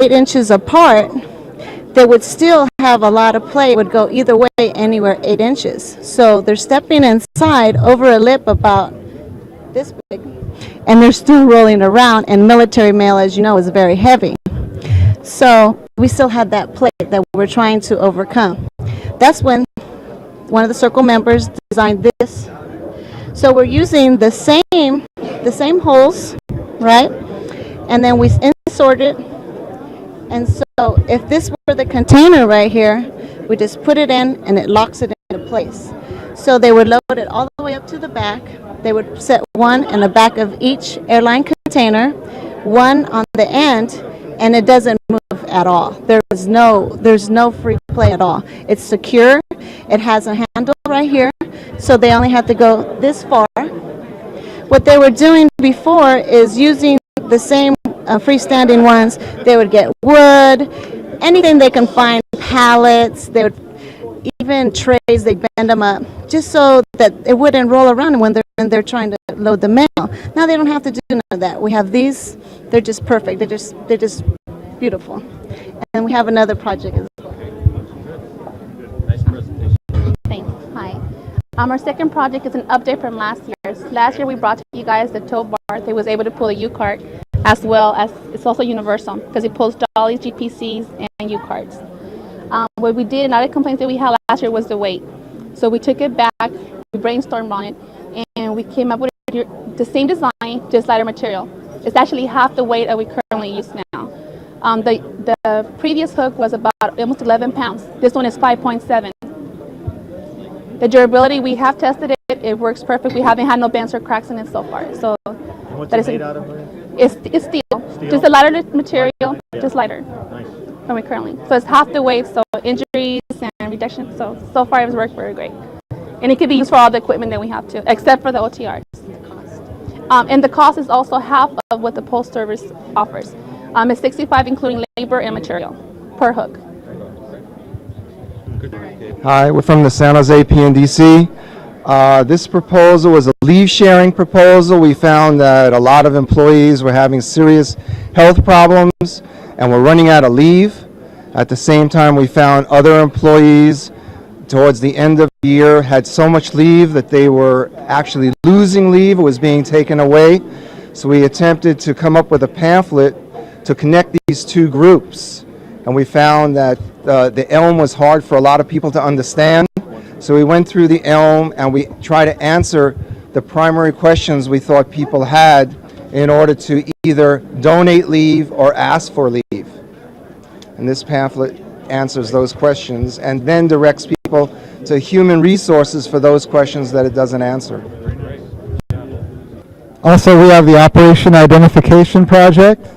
8 inches apart, they would still have a lot of play. It would go either way, anywhere 8 inches. So they're stepping inside over a lip about this big, and they're still rolling around, and military mail, as you know, is very heavy. So we still had that plate that we're trying to overcome. That's when one of the circle members designed this. So we're using the same holes, right? And then we insert it. And so if this were the container right here, we just put it in and it locks it into place. So they would load it all the way up to the back. They would set one in the back of each airline container, one on the end, and it doesn't move at all. There's no free play at all. It's secure. It has a handle right here, so they only have to go this far. What they were doing before is using the same freestanding ones. They would get wood, anything they can find, pallets, they would even trays, they bend them up just so that it wouldn't roll around when they're trying to load the mail. Now they don't have to do none of that. We have these, they're just perfect. They're just beautiful. And we have another project as well. Nice presentation. Thanks. Hi. Our second project is an update from last year's. Last year we brought to you guys the tow bar that was able to pull a U-cart, as well as it's also universal because it pulls dollies, GPCs, and U-carts. What we did, another complaint that we had last year was the weight. So we took it back, we brainstormed on it, and we came up with the same design, just lighter material. It's actually half the weight that we currently use now. The previous hook was about almost 11 pounds. This one is 5.7. The durability, we have tested it. It works perfect. We haven't had no bends or cracks in it so far. So What's it made out of? it's steel. Just a lighter material, just lighter. Nice. Than we currently. So it's half the weight, so injuries and reduction. So far it's worked very great. And it can be used for all the equipment that we have too, except for the OTRs. And the cost is also half of what the Post Service offers. It's $65 including labor and material per hook. Hi, we're from the San Jose PNDC. This proposal was a leave sharing proposal. We found that a lot of employees were having serious health problems and were running out of leave. At the same time, we found other employees towards the end of the year had so much leave that they were actually losing leave. It was being taken away. So we attempted to come up with a pamphlet to connect these two groups. And we found that the ELM was hard for a lot of people to understand. So we went through the ELM and we tried to answer the primary questions we thought people had in order to either donate leave or ask for leave. And this pamphlet answers those questions and then directs people to human resources for those questions that it doesn't answer. Also, we have the Operation Identification Project.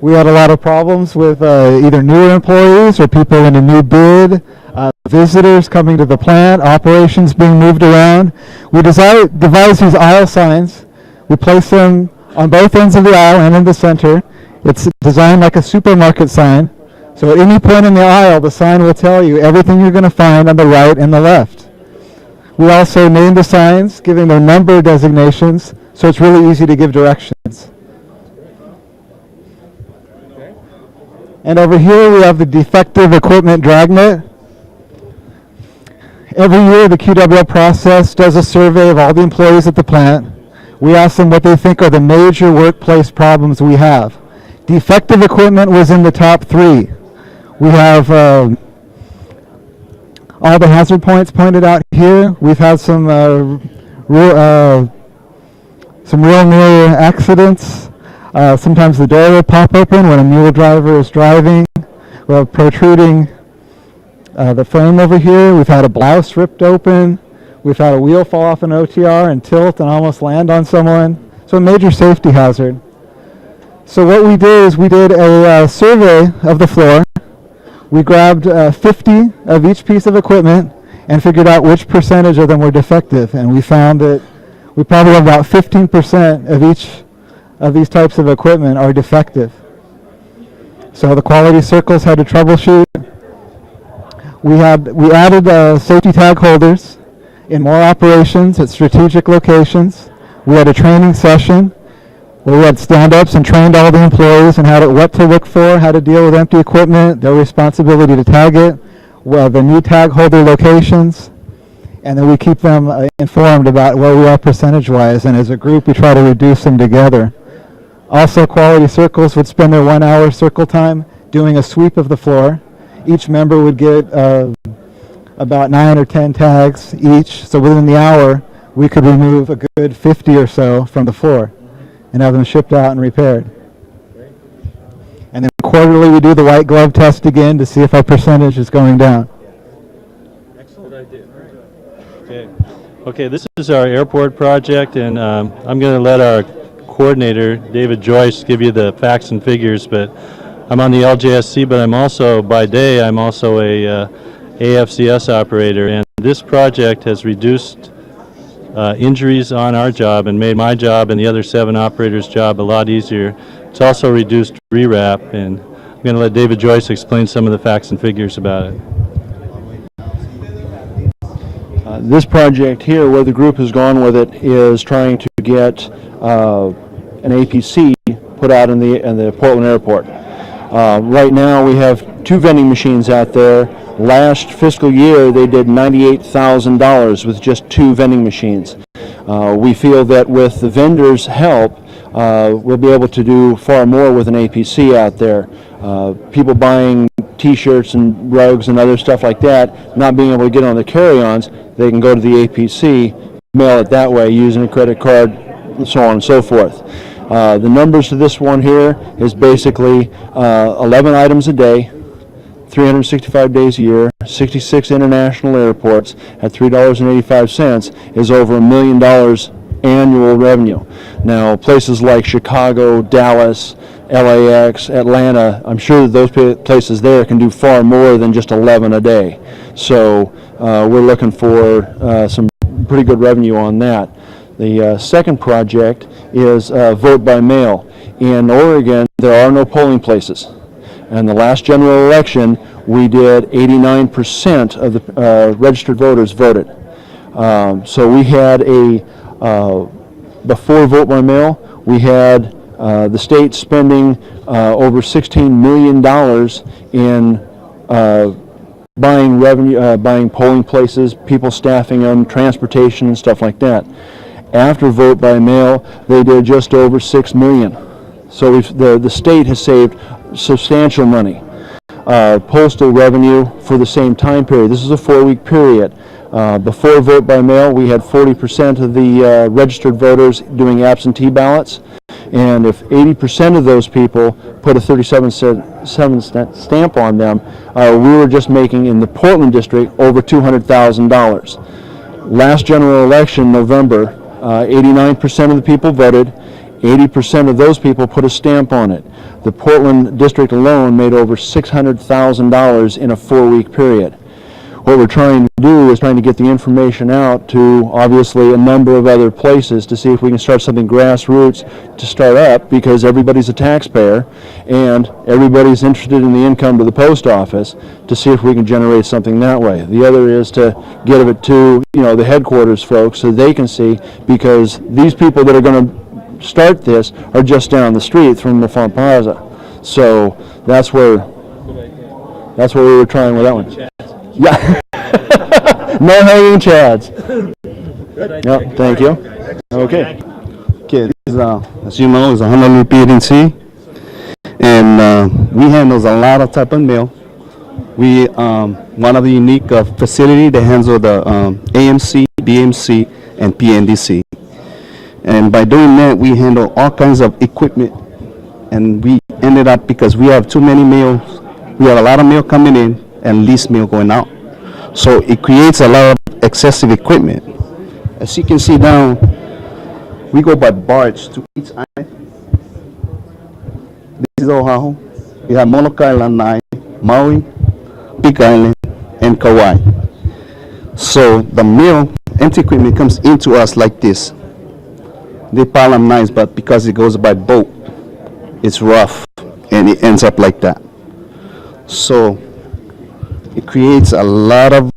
We had a lot of problems with either newer employees or people in a new bid, visitors coming to the plant, operations being moved around. We devised these aisle signs. We place them on both ends of the aisle and in the center. It's designed like a supermarket sign. So at any point in the aisle, the sign will tell you everything you're going to find on the right and the left. We also named the signs, giving them number designations, so it's really easy to give directions. And over here we have the defective equipment dragnet. Every year the QWL process does a survey of all the employees at the plant. We ask them what they think are the major workplace problems we have. Defective equipment was in the top 3. We have all the hazard points pointed out here. We've had some real near accidents. Sometimes the door will pop open when a mule driver is driving. We have protruding the frame over here. We've had a blouse ripped open. We've had a wheel fall off an OTR and tilt and almost land on someone. So a major safety hazard. So what we did is we did a survey of the floor. We grabbed 50 of each piece of equipment and figured out which percentage of them were defective. And we found that we probably have about 15% of each of these types of equipment are defective. So the quality circles had to troubleshoot. We added safety tag holders in more operations at strategic locations. We had a training session. where we had stand-ups and trained all the employees on what to look for, how to deal with empty equipment, their responsibility to tag it, well, the new tag holder locations, and then we keep them informed about where we are percentage-wise, and as a group we try to reduce them together. Also, Quality Circles would spend their 1 hour circle time doing a sweep of the floor. Each member would get about 9 or 10 tags each, so within the hour we could remove a good 50 or so from the floor and have them shipped out and repaired. And then quarterly we do the white glove test again to see if our percentage is going down. Excellent idea. Okay, this is our airport project, and I'm going to let our coordinator, David Joyce, give you the facts and figures, but I'm on the LJSC, but I'm also, by day, I'm also a AFCS operator, and this project has reduced injuries on our job and made my job and the other 7 operators' job a lot easier. It's also reduced rewrap, and I'm going to let David Joyce explain some of the facts and figures about it. This project here, where the group has gone with it, is trying to get an APC put out in the Portland airport. Right now we have 2 vending machines out there. Last fiscal year they did $98,000 with just 2 vending machines. We feel that with the vendors' help, we'll be able to do far more with an APC out there. People buying T-shirts and rugs and other stuff like that, not being able to get on the carry-ons, they can go to the APC, mail it that way using a credit card, and so on and so forth. The numbers to this one here is basically 11 items a day, 365 days a year, 66 international airports at $3.85 is over $1 million annual revenue. Now, places like Chicago, Dallas, LAX, Atlanta, I'm sure that those places there can do far more than just 11 a day. So we're looking for some pretty good revenue on that. The second project is vote by mail. In Oregon, there are no polling places. And the last general election, we did 89% of the registered voters voted. So we had before vote by mail, we had the state spending over $16 million in buying polling places, people staffing them, transportation and stuff like that. After vote by mail, they did just over $6 million. So the state has saved substantial money. Postal revenue for the same time period. This is a 4-week period. Before vote by mail, we had 40% of the registered voters doing absentee ballots. And if 80% of those people put a 37-cent stamp on them, we were just making, in the Portland district, over $200,000. Last general election, November, 89% of the people voted. 80% of those people put a stamp on it. The Portland district alone made over $600,000 in a 4-week period. What we're trying to do is trying to get the information out to, obviously, a number of other places to see if we can start something grassroots to start up, because everybody's a taxpayer and everybody's interested in the income to the post office, to see if we can generate something that way. The other is to get it to, the headquarters folks so they can see, because these people that are going to start this are just down the street from the Front Plaza. So that's where we were trying with that one. Yeah. No hanging chads. Yep, thank you. Okay. Okay, this is, as you know, is a Honolulu PNC, and we handles a lot of type of mail. We one of the unique facility that handles the AMC, BMC, and PNDC. And by doing that, we handle all kinds of equipment, and we ended up, because we have too many mails, we have a lot of mail coming in and least mail going out. So it creates a lot of excessive equipment. As you can see down, we go by barge to each island. This is Oahu. We have Molokai Island 9, Maui, Big Island, and Kauai. So the mail, empty equipment comes into us like this. They pile them nice, but because it goes by boat, it's rough, and it ends up like that. So it creates a lot of